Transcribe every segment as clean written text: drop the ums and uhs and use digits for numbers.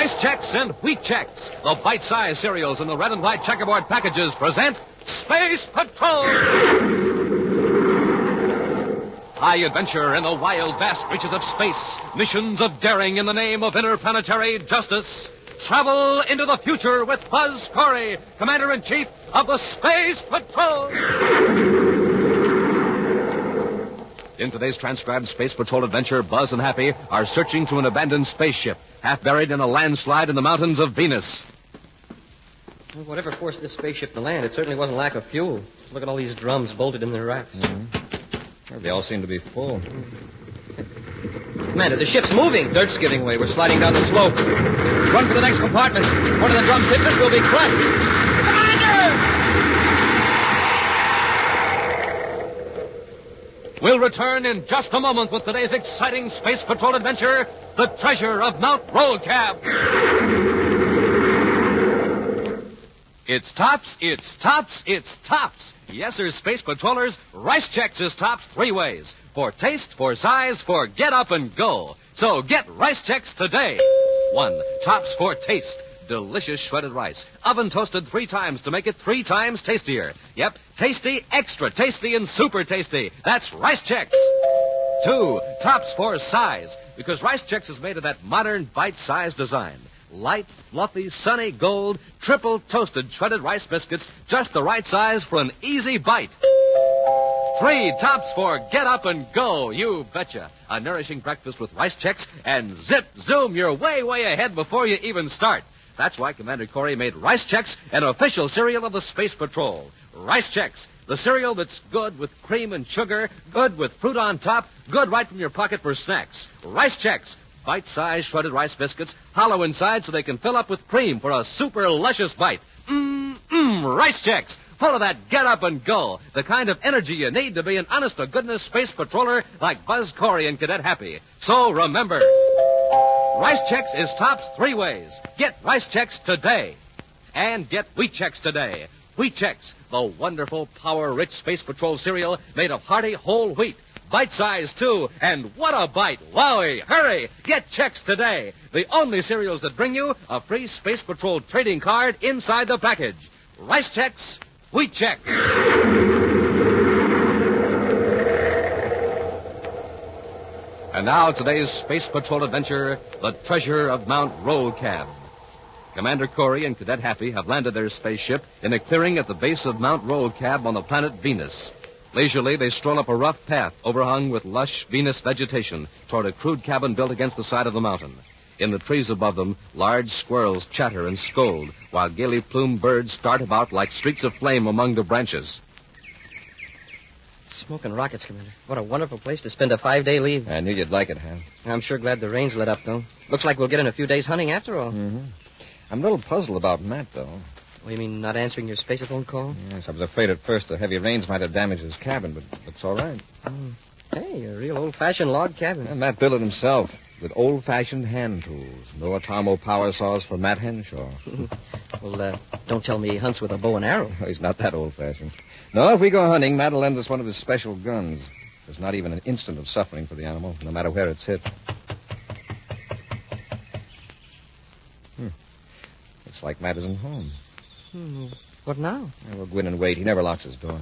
Rice Chex and Wheat Chex, the bite-sized cereals in the red and white checkerboard packages, present Space Patrol! High adventure in the wild, vast reaches of space. Missions of daring in the name of interplanetary justice. Travel into the future with Buzz Corey, Commander-in-Chief of the Space Patrol. In today's transcribed Space Patrol adventure, Buzz and Happy are searching through an abandoned spaceship, half buried in a landslide in the mountains of Venus. Well, whatever forced this spaceship to land, it certainly wasn't lack of fuel. Look at all these drums bolted in their racks. Mm-hmm. Well, they all seem to be full. Commander, the ship's moving. Dirt's giving way. We're sliding down the slope. Run for the next compartment. One of the drums hits us, we'll be crushed. Commander! We'll return in just a moment with today's exciting Space Patrol adventure, The Treasure of Mount Rolcab. It's tops, it's tops, it's tops. Yes, sir, Space Patrollers, Rice Chex is tops three ways. For taste, for size, for get up and go. So get Rice Chex today. 1. Tops for taste. Delicious shredded rice. Oven toasted 3 times to make it 3 times tastier. Yep, tasty, extra tasty, and super tasty. That's Rice Chex. 2. Tops for size. Because Rice Chex is made of that modern bite-sized design. Light, fluffy, sunny gold, triple toasted shredded rice biscuits, just the right size for an easy bite. 3. Tops for get up and go. You betcha. A nourishing breakfast with Rice Chex, and zip, zoom, you're way, way ahead before you even start. That's why Commander Corey made Rice Chex an official cereal of the Space Patrol. Rice Chex, the cereal that's good with cream and sugar, good with fruit on top, good right from your pocket for snacks. Rice Chex, bite-sized shredded rice biscuits, hollow inside so they can fill up with cream for a super luscious bite. Rice Chex, full of that get up and go, the kind of energy you need to be an honest-to-goodness space patroller like Buzz Corey and Cadet Happy. So remember, Rice Chex is tops 3 ways. Get Rice Chex today. And get Wheat Chex today. Wheat Chex, the wonderful, power-rich Space Patrol cereal made of hearty whole wheat. Bite-sized, too. And what a bite. Wowie. Hurry. Get Chex today. The only cereals that bring you a free Space Patrol trading card inside the package. Rice Chex, Wheat Chex. And now today's Space Patrol adventure, The Treasure of Mount Rolcab. Commander Corey and Cadet Happy have landed their spaceship in a clearing at the base of Mount Rolcab on the planet Venus. Leisurely, they stroll up a rough path overhung with lush Venus vegetation toward a crude cabin built against the side of the mountain. In the trees above them, large squirrels chatter and scold, while gaily plumed birds start about like streaks of flame among the branches. Smoking rockets, Commander. What a wonderful place to spend a 5-day leave. I knew you'd like it, Ham. I'm sure glad the rain's let up, though. Looks like we'll get in a few days hunting after all. Mm-hmm. I'm a little puzzled about Matt, though. Well, you mean not answering your spacephone call? Yes, I was afraid at first the heavy rains might have damaged his cabin, but it looks all right. Hey, a real old-fashioned log cabin. Yeah, Matt built it himself with old-fashioned hand tools. No Atomo power saws for Matt Henshaw. Well, don't tell me he hunts with a bow and arrow. He's not that old-fashioned. No, if we go hunting, Matt will lend us one of his special guns. There's not even an instant of suffering for the animal, no matter where it's hit. Looks like Matt isn't home. What now? Yeah, we'll go in and wait. He never locks his door.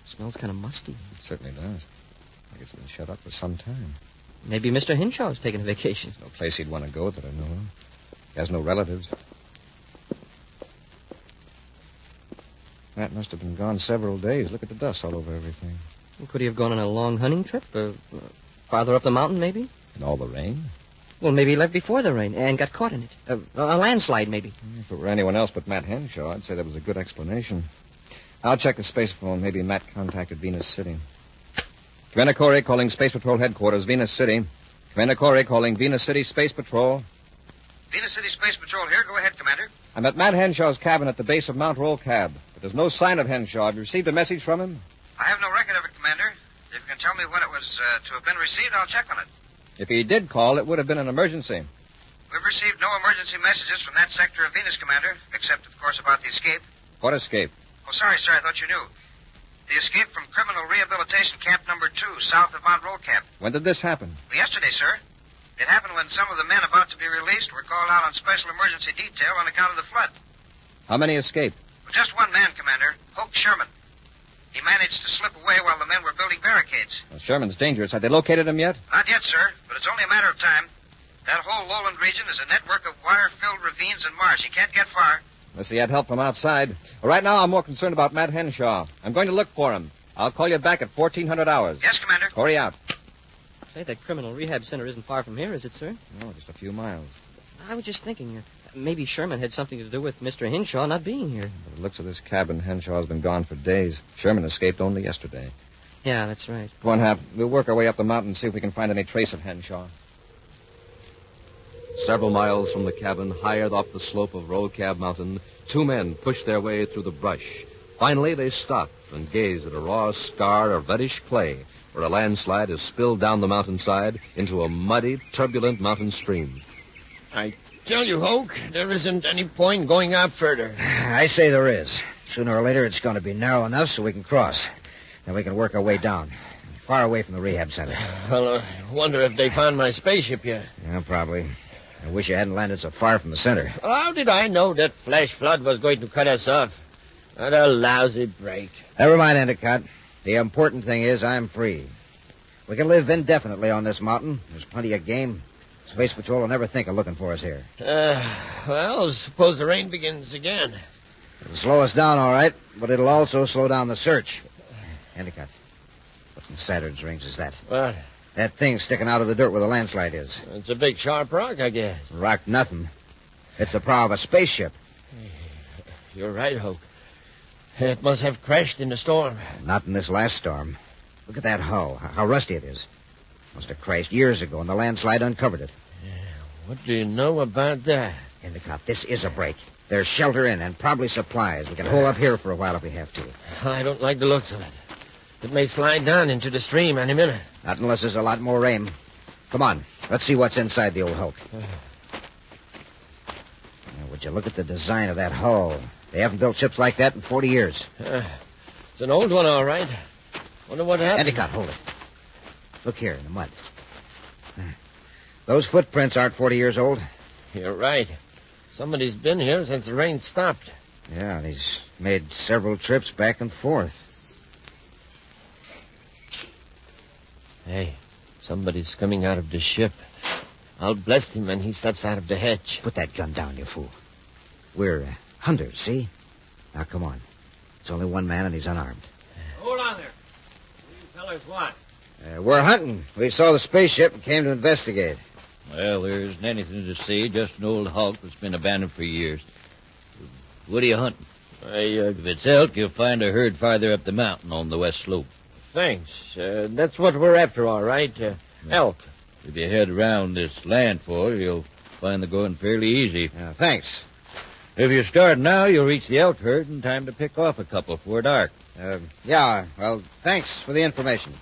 Smells kind of musty. It certainly does. Like it's been shut up for some time. Maybe Mr. Henshaw's taking a vacation. There's no place he'd want to go that I know of. He has no relatives. Matt must have been gone several days. Look at the dust all over everything. Well, could he have gone on a long hunting trip? Farther up the mountain, maybe? And all the rain? Well, maybe he left before the rain and got caught in it. A landslide, maybe. If it were anyone else but Matt Henshaw, I'd say that was a good explanation. I'll check the space phone. Maybe Matt contacted Venus City. Commander Corey calling Space Patrol headquarters, Venus City. Commander Corey calling Venus City Space Patrol. Venus City Space Patrol here. Go ahead, Commander. I'm at Matt Henshaw's cabin at the base of Mount Rolcab, but there's no sign of Henshaw. Have you received a message from him? I have no record of it, Commander. If you can tell me when it was to have been received, I'll check on it. If he did call, it would have been an emergency. We've received no emergency messages from that sector of Venus, Commander, except, of course, about the escape. What escape? Oh, sorry, sir. I thought you knew. The escape from criminal rehabilitation camp number 2, south of Mount Rolcab. When did this happen? Well, yesterday, sir. It happened when some of the men about to be released were called out on special emergency detail on account of the flood. How many escaped? Well, just one man, Commander, Hoke Sherman. He managed to slip away while the men were building barricades. Well, Sherman's dangerous. Have they located him yet? Not yet, sir, but it's only a matter of time. That whole lowland region is a network of wire-filled ravines and marsh. He can't get far. Unless he had help from outside. Well, right now, I'm more concerned about Matt Henshaw. I'm going to look for him. I'll call you back at 1400 hours. Yes, Commander. Corey out. Say, that criminal rehab center isn't far from here, is it, sir? No, just a few miles. I was just thinking, maybe Sherman had something to do with Mr. Henshaw not being here. By the looks of this cabin, Henshaw's been gone for days. Sherman escaped only yesterday. Yeah, that's right. Come on, Hap. We'll work our way up the mountain and see if we can find any trace of Henshaw. Several miles from the cabin, higher up the slope of Rolcab Mountain, two men pushed their way through the brush. Finally, they stopped and gazed at a raw scar of reddish clay where a landslide has spilled down the mountainside into a muddy, turbulent mountain stream. I tell you, Hoke, there isn't any point going out further. I say there is. Sooner or later, it's going to be narrow enough so we can cross. Then we can work our way down, far away from the rehab center. Well, I wonder if they found my spaceship yet. Yeah, probably. I wish you hadn't landed so far from the center. Well, how did I know that flash flood was going to cut us off? What a lousy break. Never mind, Endicott. The important thing is I'm free. We can live indefinitely on this mountain. There's plenty of game. Space Patrol will never think of looking for us here. Well, suppose the rain begins again. It'll slow us down, all right, but it'll also slow down the search. Endicott, what in Saturn's rings is that? What? That thing sticking out of the dirt where the landslide is. It's a big sharp rock, I guess. Rock nothing. It's the prow of a spaceship. You're right, Hoke. It must have crashed in the storm. Not in this last storm. Look at that hull, how rusty it is. Must have crashed years ago, and the landslide uncovered it. What do you know about that? Endicott, this is a break. There's shelter in and probably supplies. We can hold up here for a while if we have to. I don't like the looks of it. It may slide down into the stream any minute. Not unless there's a lot more rain. Come on, let's see what's inside the old hulk. Now, would you look at the design of that hull? They haven't built ships like that in 40 years. It's an old one, all right. Wonder what happened. Endicott, hold it. Look here in the mud. Those footprints aren't 40 years old. You're right. Somebody's been here since the rain stopped. Yeah, and he's made several trips back and forth. Hey, somebody's coming out of the ship. I'll bless him when he steps out of the hatch. Put that gun down, you fool. We're hunters, see? Now, come on. It's only one man, and he's unarmed. Hold on there. You fellas what? We're hunting. We saw the spaceship and came to investigate. Well, there isn't anything to see. Just an old hulk that's been abandoned for years. What are you hunting? If it's elk, you'll find a herd farther up the mountain on the west slope. Thanks. That's what we're after, all right. Elk. If you head around this landfall, you'll find the going fairly easy. Thanks. If you start now, you'll reach the elk herd in time to pick off a couple before dark. Yeah, well, thanks for the information.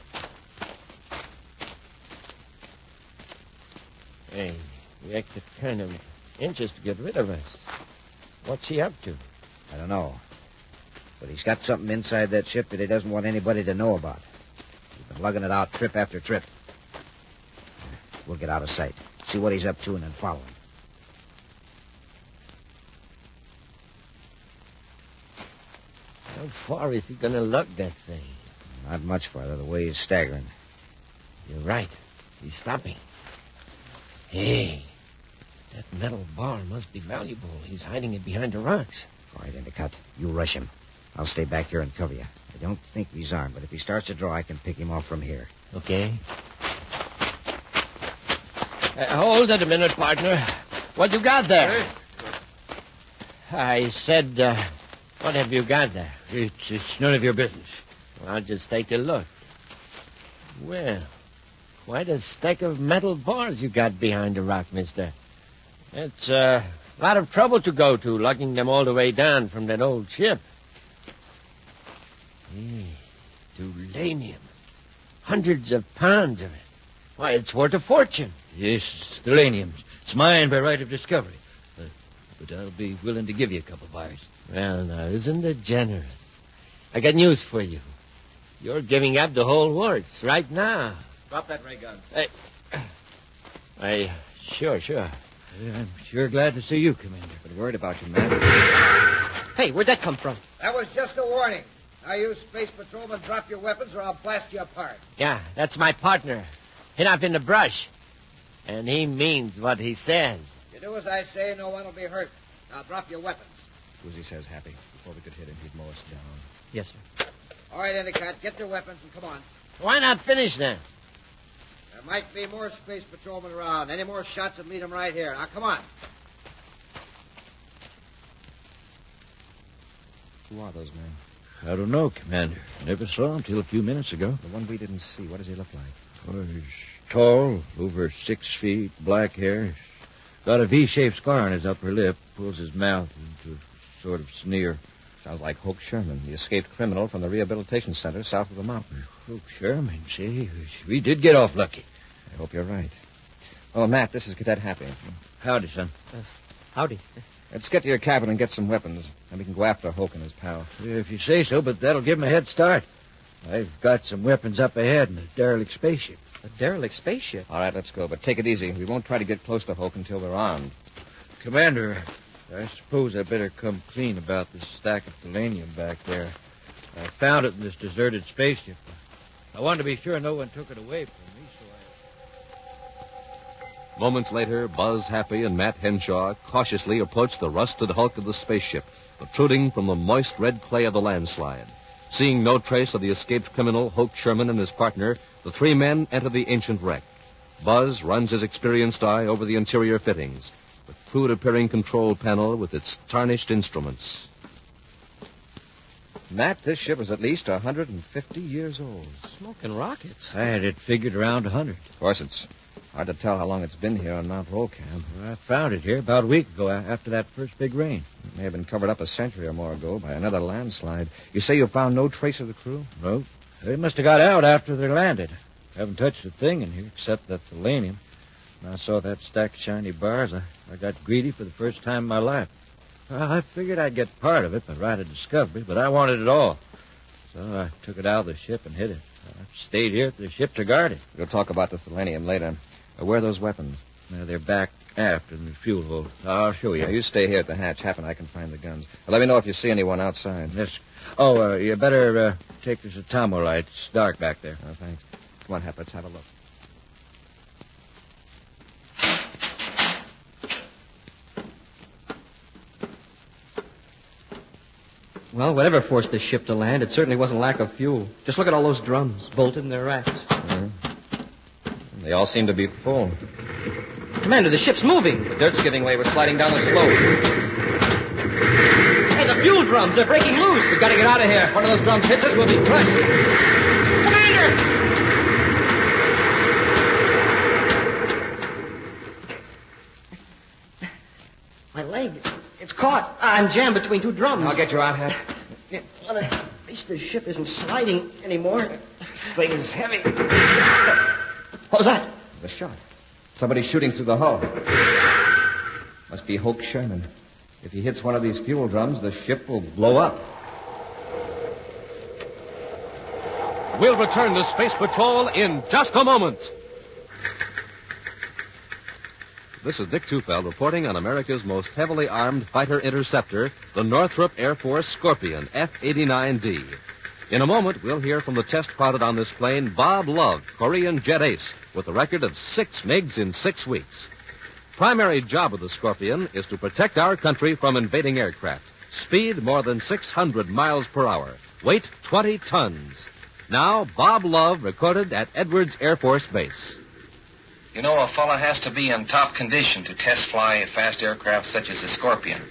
Hey, he acted kind of anxious to get rid of us. What's he up to? I don't know. But he's got something inside that ship that he doesn't want anybody to know about. He's been lugging it out trip after trip. We'll get out of sight, see what he's up to, and then follow him. How far is he going to lug that thing? Not much farther, the way he's staggering. You're right. He's stopping. Hey, that metal bar must be valuable. He's hiding it behind the rocks. All right, Endicott, you rush him. I'll stay back here and cover you. I don't think he's armed, but if he starts to draw, I can pick him off from here. Okay. Hold it a minute, partner. What you got there? I said, what have you got there? It's none of your business. Well, I'll just take a look. Well, quite a stack of metal bars you got behind the rock, mister. It's a lot of trouble to go to, lugging them all the way down from that old ship. Hey, uranium. Hundreds of pounds of it. Why, it's worth a fortune. Yes, it's uranium. It's mine by right of discovery. But I'll be willing to give you a couple bars. Well, now, isn't it generous? I got news for you. You're giving up the whole works right now. Drop that ray gun. Sure. Yeah, I'm sure glad to see you, Commander. Been worried about you, man. Hey, where'd that come from? That was just a warning. Now, you space patrolmen, drop your weapons or I'll blast you apart. Yeah, that's my partner. Hid up in the brush. And he means what he says. You do as I say, no one will be hurt. Now, drop your weapons. Do as he says, Happy. Before we could hit him, he'd mow us down. Yes, sir. All right, Endicott, get your weapons and come on. Why not finish then? There might be more space patrolmen around. Any more shots would lead them right here. Now, come on. Who are those men? I don't know, Commander. Never saw him till a few minutes ago. The one we didn't see. What does he look like? Oh, he's tall, over 6 feet, black hair. He's got a V-shaped scar on his upper lip. Pulls his mouth into a sort of sneer. Sounds like Hoke Sherman, the escaped criminal from the rehabilitation center south of the mountain. Hoke Sherman, see? We did get off lucky. I hope you're right. Oh, Matt, this is Cadet Happy. Howdy, son. Howdy. Let's get to your cabin and get some weapons, and we can go after Hoke and his pal. Yeah, if you say so, but that'll give him a head start. I've got some weapons up ahead in a derelict spaceship. A derelict spaceship? All right, let's go, but take it easy. We won't try to get close to Hoke until we're armed. Commander, I suppose I better come clean about this stack of selenium back there. I found it in this deserted spaceship. I wanted to be sure no one took it away from me, so Moments later, Buzz Happy and Matt Henshaw cautiously approached the rusted hulk of the spaceship, protruding from the moist red clay of the landslide. Seeing no trace of the escaped criminal, Hoke Sherman, and his partner, the three men enter the ancient wreck. Buzz runs his experienced eye over the interior fittings, the crude-appearing control panel with its tarnished instruments. Matt, this ship is at least 150 years old. Smoking rockets. I had it figured around 100. Of course, it's hard to tell how long it's been here on Mount Rolcab. I found it here about a week ago after that first big rain. It may have been covered up a century or more ago by another landslide. You say you found no trace of the crew? No. They must have got out after they landed. Haven't touched a thing in here except that selenium. When I saw that stack of shiny bars, I got greedy for the first time in my life. I figured I'd get part of it by right of discovery, but I wanted it all. So I took it out of the ship and hid it. I stayed here for the ship to guard it. We'll talk about the selenium later. Where are those weapons? They're back aft in the fuel hold. I'll show you. Yeah, you stay here at the hatch. Hap and I can find the guns. Let me know if you see anyone outside. Yes. Oh, you better take this Atomo light. It's dark back there. Oh, thanks. Come on, Hap, let's have a look. Well, whatever forced this ship to land, it certainly wasn't lack of fuel. Just look at all those drums bolted in their racks. They all seem to be full. Commander, the ship's moving. The dirt's giving way. We're sliding down the slope. Hey, the fuel drums, they're breaking loose. We've got to get out of here. If one of those drums hits us, we'll be crushed. Commander! My leg, it's caught. I'm jammed between two drums. I'll get you out, Hap. Well, at least the ship isn't sliding anymore. This thing's heavy. What was that? There's a shot. Somebody's shooting through the hull. Must be Hoke Sherman. If he hits one of these fuel drums, the ship will blow up. We'll return to Space Patrol in just a moment. This is Dick Tufeld reporting on America's most heavily armed fighter interceptor, the Northrop Air Force Scorpion F-89D. In a moment, we'll hear from the test pilot on this plane, Bob Love, Korean jet ace, with a record of 6 MiGs in 6 weeks. Primary job of the Scorpion is to protect our country from invading aircraft. Speed more than 600 miles per hour. Weight 20 tons. Now, Bob Love recorded at Edwards Air Force Base. You know, a fella has to be in top condition to test fly a fast aircraft such as the Scorpion.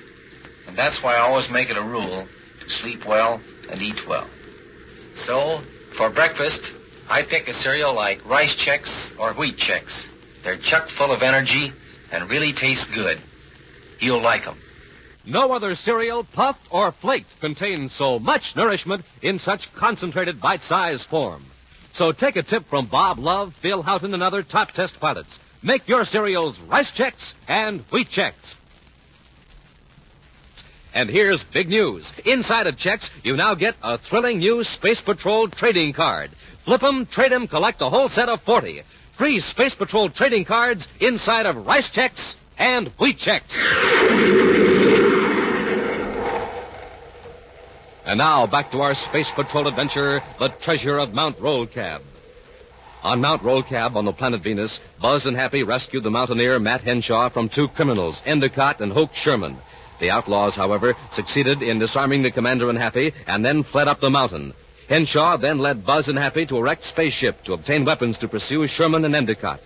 And that's why I always make it a rule to sleep well and eat well. So, for breakfast, I pick a cereal like Rice Chex or Wheat Chex. They're chock full of energy and really taste good. You'll like them. No other cereal, puffed or flaked, contains so much nourishment in such concentrated bite-sized form. So take a tip from Bob Love, Phil Houghton, and other top test pilots. Make your cereals Rice Chex and Wheat Chex. And here's big news. Inside of checks, you now get a thrilling new Space Patrol trading card. Flip 'em, trade 'em, collect a whole set of 40. Free Space Patrol trading cards inside of rice checks and wheat checks. And now, back to our Space Patrol adventure, the treasure of Mount Rolcab. On Mount Rolcab on the planet Venus, Buzz and Happy rescued the mountaineer Matt Henshaw from two criminals, Endicott and Hoke Sherman. The outlaws, however, succeeded in disarming the commander and Happy and then fled up the mountain. Henshaw then led Buzz and Happy to a wrecked spaceship to obtain weapons to pursue Sherman and Endicott.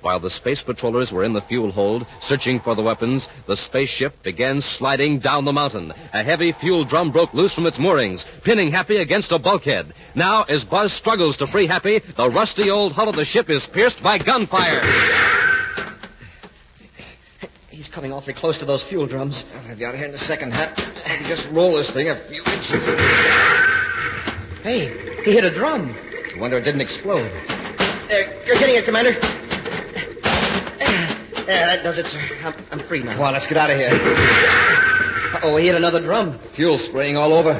While the space patrollers were in the fuel hold, searching for the weapons, the spaceship began sliding down the mountain. A heavy fuel drum broke loose from its moorings, pinning Happy against a bulkhead. Now, as Buzz struggles to free Happy, the rusty old hull of the ship is pierced by gunfire. He's coming awfully close to those fuel drums. I'll have you out of here in a second, Hap. I can just roll this thing a few inches. Hey, he hit a drum. It's a wonder it didn't explode. There, you're getting it, Commander. There, that does it, sir. I'm free now. Come on, let's get out of here. Uh-oh, he hit another drum. Fuel spraying all over.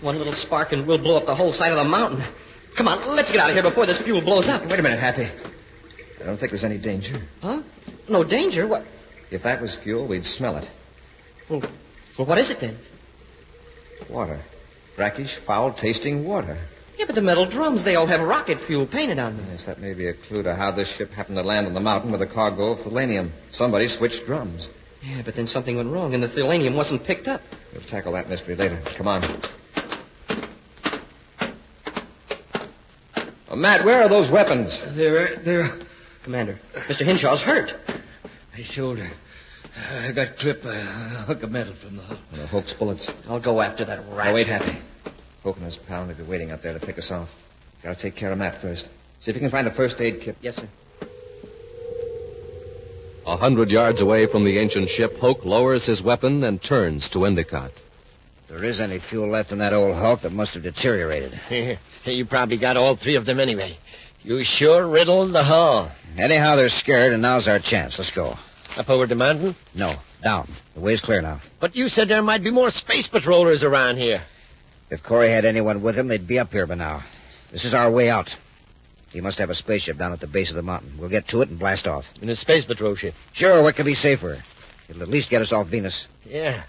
One little spark and we'll blow up the whole side of the mountain. Come on, let's get out of here before this fuel blows up. Wait a minute, Happy. I don't think there's any danger. Huh? No danger? What? If that was fuel, we'd smell it. Well, what is it then? Water. Brackish, foul-tasting water. Yeah, but the metal drums, they all have rocket fuel painted on them. Yes, that may be a clue to how this ship happened to land on the mountain with a cargo of thalanium. Somebody switched drums. Yeah, but then something went wrong and the thalanium wasn't picked up. We'll tackle that mystery later. Come on. Oh, Matt, where are those weapons? They're Commander, Mr. Henshaw's hurt. my shoulder. I got clipped by a hunk of metal from the hull. Hoke's bullets. I'll go after that rat. Oh, wait, Happy. Hoke and his pal may be waiting out there to pick us off. Gotta take care of Matt first. See if you can find a first aid kit. Yes, sir. 100 yards away from the ancient ship, Hoke lowers his weapon and turns to Endicott. If there is any fuel left in that old hulk, it must have deteriorated. You probably got all three of them anyway. You sure riddled the hull. Anyhow, they're scared, and now's our chance. Let's go. Up over the mountain? No, down. The way's clear now. But you said there might be more space patrollers around here. If Corey had anyone with him, they'd be up here by now. This is our way out. He must have a spaceship down at the base of the mountain. We'll get to it and blast off. In a space patrol ship? Sure, what could be safer? It'll at least get us off Venus. Yeah.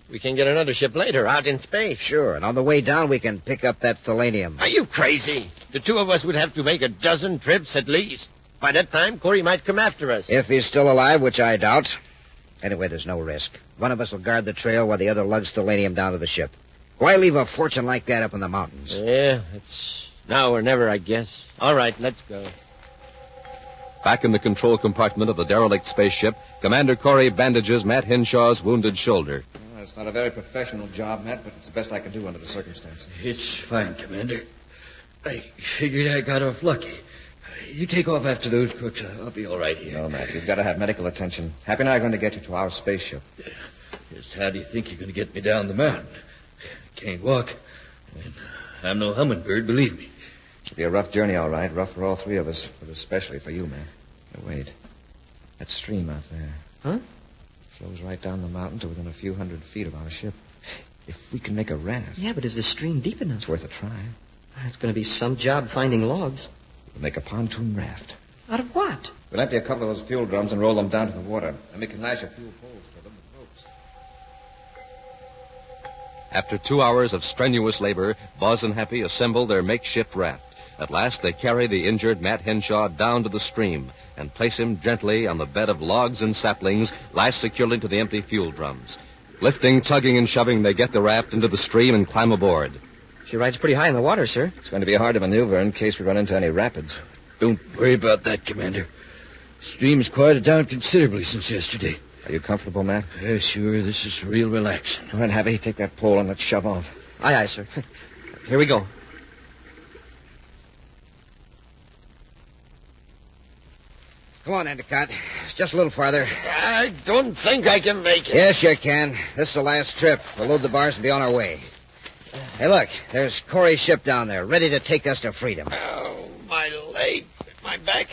We can get another ship later, out in space. Sure, and on the way down, we can pick up that thalanium. Are you crazy? The two of us would have to make a dozen trips at least. By that time, Corey might come after us. If he's still alive, which I doubt. Anyway, there's no risk. One of us will guard the trail while the other lugs thalanium down to the ship. Why leave a fortune like that up in the mountains? Yeah, it's now or never, I guess. All right, let's go. Back in the control compartment of the derelict spaceship, Commander Corey bandages Matt Henshaw's wounded shoulder. Well, it's not a very professional job, Matt, but it's the best I can do under the circumstances. It's fine, Commander. I figured I got off lucky. You take off after those crooks. I'll be all right here. No, Matt, you've got to have medical attention. Happy and I are going to get you to our spaceship. Just how do you think you're going to get me down the mountain? Can't walk. And I'm no hummingbird, believe me. It'll be a rough journey, all right. Rough for all three of us, but especially for you, man. Now, wait. That stream out there. Huh? Flows right down the mountain to within a few hundred feet of our ship. If we can make a raft... Yeah, but is the stream deep enough? It's worth a try. It's going to be some job finding logs. We'll make a pontoon raft. Out of what? We'll empty a couple of those fuel drums and roll them down to the water. And we can lash a few poles to them with ropes. After 2 hours of strenuous labor, Buzz and Happy assemble their makeshift raft. At last, they carry the injured Matt Henshaw down to the stream and place him gently on the bed of logs and saplings lashed securely to the empty fuel drums. Lifting, tugging, and shoving, they get the raft into the stream and climb aboard. She rides pretty high in the water, sir. It's going to be hard to maneuver in case we run into any rapids. Don't worry about that, Commander. The stream's quieted down considerably since yesterday. Are you comfortable, Matt? Yeah, sure. This is real relaxing. All right, Happy, take that pole and let's shove off. Aye, aye, sir. Here we go. Come on, Endicott. It's just a little farther. I don't think I can make it. Yes, you can. This is the last trip. We'll load the bars and be on our way. Hey, look. There's Corey's ship down there, ready to take us to freedom. Oh, my leg, my back.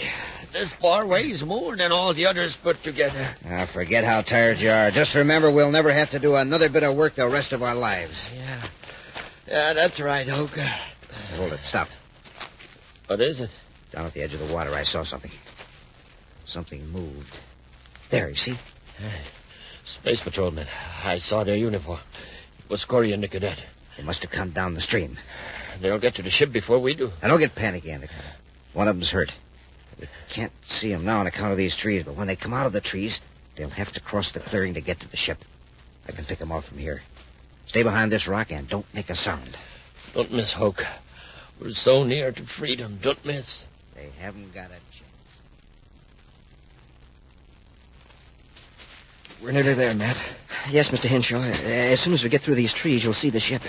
This bar weighs more than all the others put together. Forget how tired you are. Just remember we'll never have to do another bit of work the rest of our lives. Yeah, that's right, Hoke. Hold it. Stop. What is it? Down at the edge of the water, I saw something. Something moved. There, you see? Space patrolmen. I saw their uniform. It was Corey and the cadet. They must have come down the stream. They'll get to the ship before we do. Now, don't get panicky, Endicott. One of them's hurt. We can't see him now on account of these trees, but when they come out of the trees, they'll have to cross the clearing to get to the ship. I can pick them off from here. Stay behind this rock and don't make a sound. Don't miss, Hoke. We're so near to freedom. Don't miss. They haven't got a chance. We're nearly there, Matt. Yes, Mr. Henshaw. As soon as we get through these trees, you'll see the ship.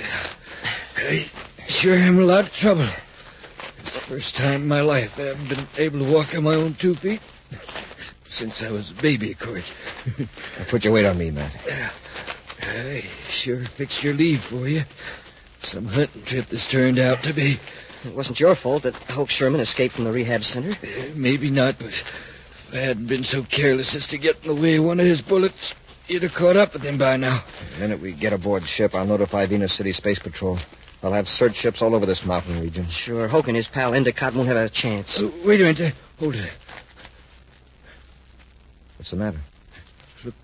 I sure am in a lot of trouble. It's the first time in my life I haven't been able to walk on my own 2 feet. Since I was a baby, of course. Put your weight on me, Matt. I sure fixed your lead for you. Some hunting trip this turned out to be. It wasn't your fault that Hoke Sherman escaped from the rehab center. Maybe not, but if I hadn't been so careless as to get in the way of one of his bullets, you'd have caught up with him by now. The minute we get aboard ship, I'll notify Venus City Space Patrol. They'll have search ships all over this mountain region. Sure, Hoke and his pal Endicott won't have a chance. Wait a minute. Hold it. What's the matter? Look,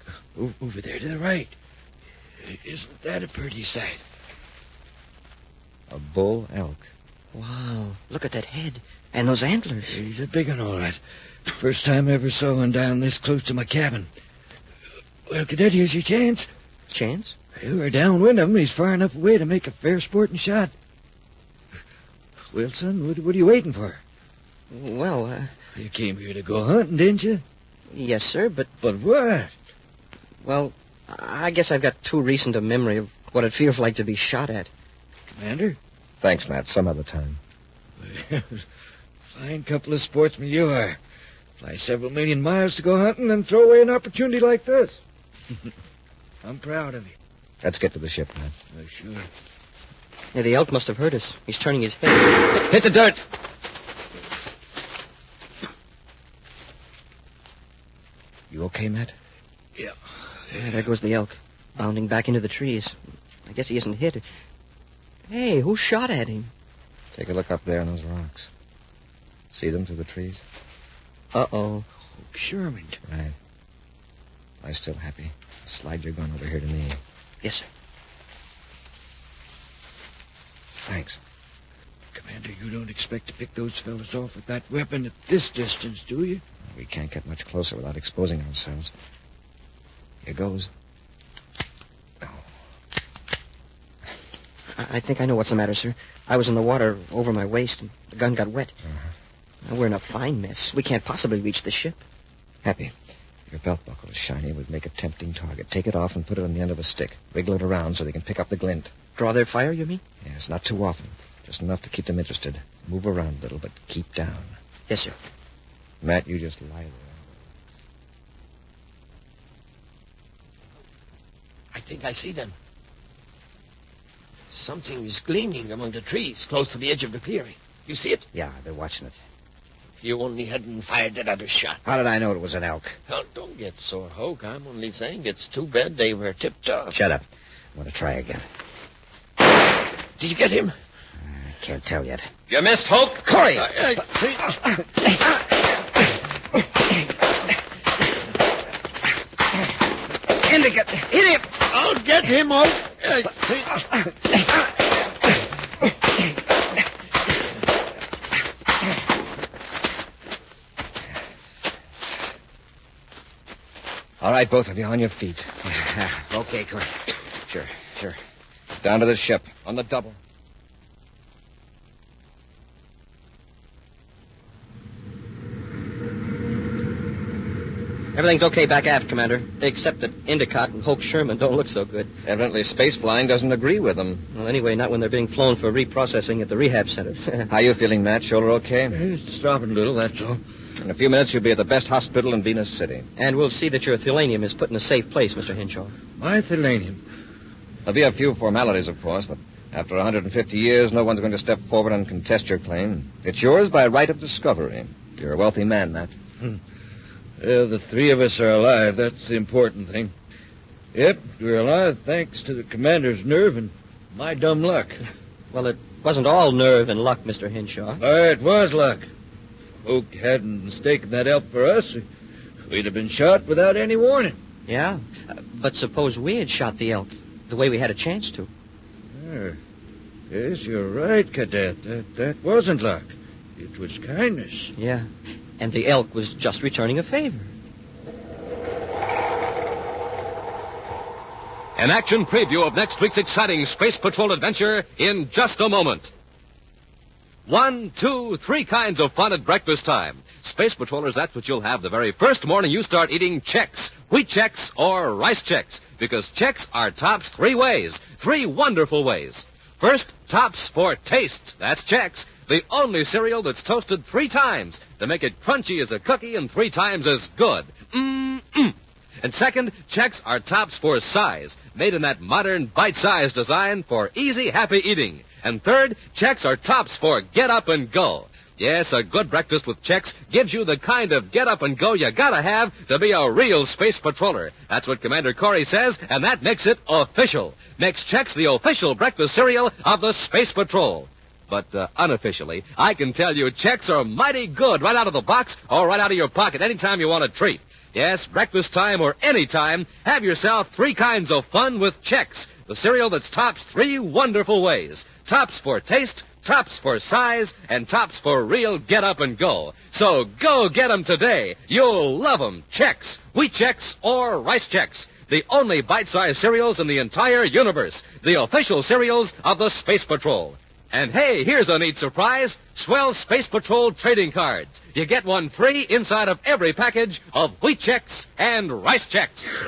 over there to the right. Isn't that a pretty sight? A bull elk. Wow, look at that head and those antlers. He's a big one, all right. First time I ever saw one down this close to my cabin. Well, Cadet, here's your chance. Chance? We're downwind of him. He's far enough away to make a fair sporting shot. Well, son, what are you waiting for? Well, You came here to go hunting, didn't you? yes, sir, but, But what? well, I guess I've got too recent a memory of what it feels like to be shot at. Commander? Thanks, Matt. Some other time. Fine couple of sportsmen you are. Fly several million miles to go hunting and throw away an opportunity like this. I'm proud of you. Let's get to the ship, Matt. Oh, sure. Yeah, the elk must have heard us. He's turning his head. Hit the dirt! You okay, Matt? Yeah. Yeah, there goes the elk, bounding back into the trees. I guess he isn't hit. Hey, who shot at him? Take a look up there on those rocks. See them through the trees? Uh-oh. Sherman. Right. Lie still, Happy. Slide your gun over here to me. Yes, sir. Thanks. Commander, you don't expect to pick those fellas off with that weapon at this distance, do you? We can't get much closer without exposing ourselves. Here goes. I think I know what's the matter, sir. I was in the water over my waist, and the gun got wet. Now, we're in a fine mess. We can't possibly reach the ship. Happy. Your belt buckle is shiny. It would make a tempting target. Take it off and put it on the end of a stick. Wiggle it around so they can pick up the glint. Draw their fire, you mean? Yes, not too often. Just enough to keep them interested. Move around a little, but keep down. Yes, sir. Matt, you just lie there. I think I see them. Something is gleaming among the trees close to the edge of the clearing. You see it? Yeah, I've been watching it. If you only hadn't fired that other shot. How did I know it was an elk? Oh, don't get sore, Hoke. I'm only saying it's too bad they were tipped off. Shut up. I'm going to try again. Did you get him? I can't tell yet. You missed, Hoke. Corey! Endicott, hit him! I'll get him, Hoke. All right, both of you, on your feet. Okay, Corey. Sure. Down to the ship, on the double. Everything's okay back aft, Commander, except that Endicott and Hoke Sherman don't look so good. Evidently, space flying doesn't agree with them. Well, anyway, not when they're being flown for reprocessing at the rehab center. How you feeling, Matt? Shoulder okay? It's dropping a little, that's all. In a few minutes, you'll be at the best hospital in Venus City. And we'll see that your thelanium is put in a safe place, Mr. Henshaw. My thelanium. There'll be a few formalities, of course, but after 150 years, no one's going to step forward and contest your claim. It's yours by right of discovery. You're a wealthy man, Matt. Well, the three of us are alive. That's the important thing. Yep, we're alive thanks to the commander's nerve and my dumb luck. Well, it wasn't all nerve and luck, Mr. Henshaw. It was luck. Folk hadn't mistaken that elk for us, we'd have been shot without any warning. Yeah, but suppose we had shot the elk the way we had a chance to. Yes, you're right, Cadet. That wasn't luck. It was kindness. Yeah, and the elk was just returning a favor. An action preview of next week's exciting Space Patrol adventure in just a moment. 1, 2, 3 kinds of fun at breakfast time. Space Patrollers, that's what you'll have the very first morning you start eating Chex, wheat Chex, or rice Chex. Because Chex are tops 3 ways, 3 wonderful ways. First, tops for taste. That's Chex, the only cereal that's toasted 3 times to make it crunchy as a cookie and 3 times as good. And second, Chex are tops for size, made in that modern bite-sized design for easy, happy eating. And third, Chex are tops for get up and go. Yes, a good breakfast with Chex gives you the kind of get up and go you gotta have to be a real Space Patroller. That's what Commander Corey says, and that makes it official. Makes Chex the official breakfast cereal of the Space Patrol. But unofficially, I can tell you Chex are mighty good right out of the box or right out of your pocket anytime you want a treat. Yes, breakfast time or any time, have yourself 3 kinds of fun with Chex, the cereal that's tops 3 wonderful ways. Tops for taste, tops for size, and tops for real get up and go. So go get 'em today. You'll love 'em. Chex, wheat Chex, or rice Chex. The only bite-sized cereals in the entire universe. The official cereals of the Space Patrol. And hey, here's a neat surprise. Swell Space Patrol trading cards. You get one free inside of every package of wheat Chex and rice Chex.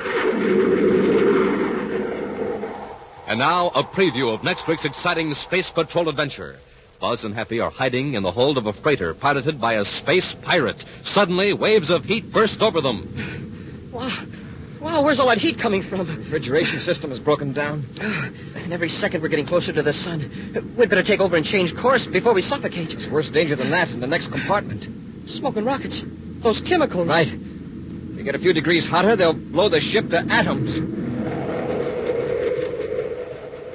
And now, a preview of next week's exciting Space Patrol adventure. Buzz and Happy are hiding in the hold of a freighter piloted by a space pirate. Suddenly, waves of heat burst over them. Wow, where's all that heat coming from? The refrigeration system has broken down. And every second we're getting closer to the sun. We'd better take over and change course before we suffocate. There's worse danger than that in the next compartment. Smoking rockets. Those chemicals. Right. If they get a few degrees hotter, they'll blow the ship to atoms.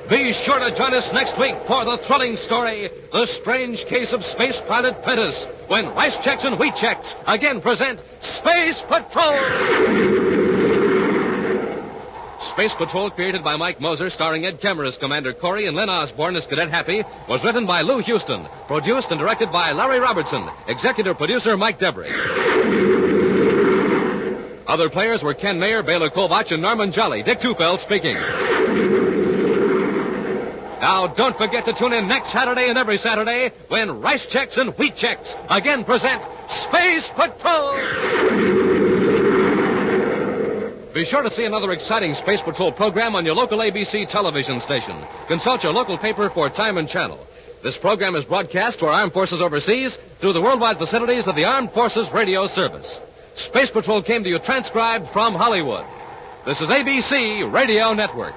Be sure to join us next week for the thrilling story, The Strange Case of Space Pilot Prentice, when Rice Chex and Wheat Chex again present Space Patrol! Space Patrol, created by Mike Moser, starring Ed Kemmer as Commander Corey and Len Osborne as Cadet Happy, was written by Lou Houston, produced and directed by Larry Robertson, executive producer Mike Debris. Other players were Ken Mayer, Bela Kovach, and Norman Jolly. Dick Tufeld speaking. Now, don't forget to tune in next Saturday and every Saturday when Rice Chex and Wheat Chex again present Space Patrol! Be sure to see another exciting Space Patrol program on your local ABC television station. Consult your local paper for time and channel. This program is broadcast to our armed forces overseas through the worldwide facilities of the Armed Forces Radio Service. Space Patrol came to you transcribed from Hollywood. This is ABC Radio Network.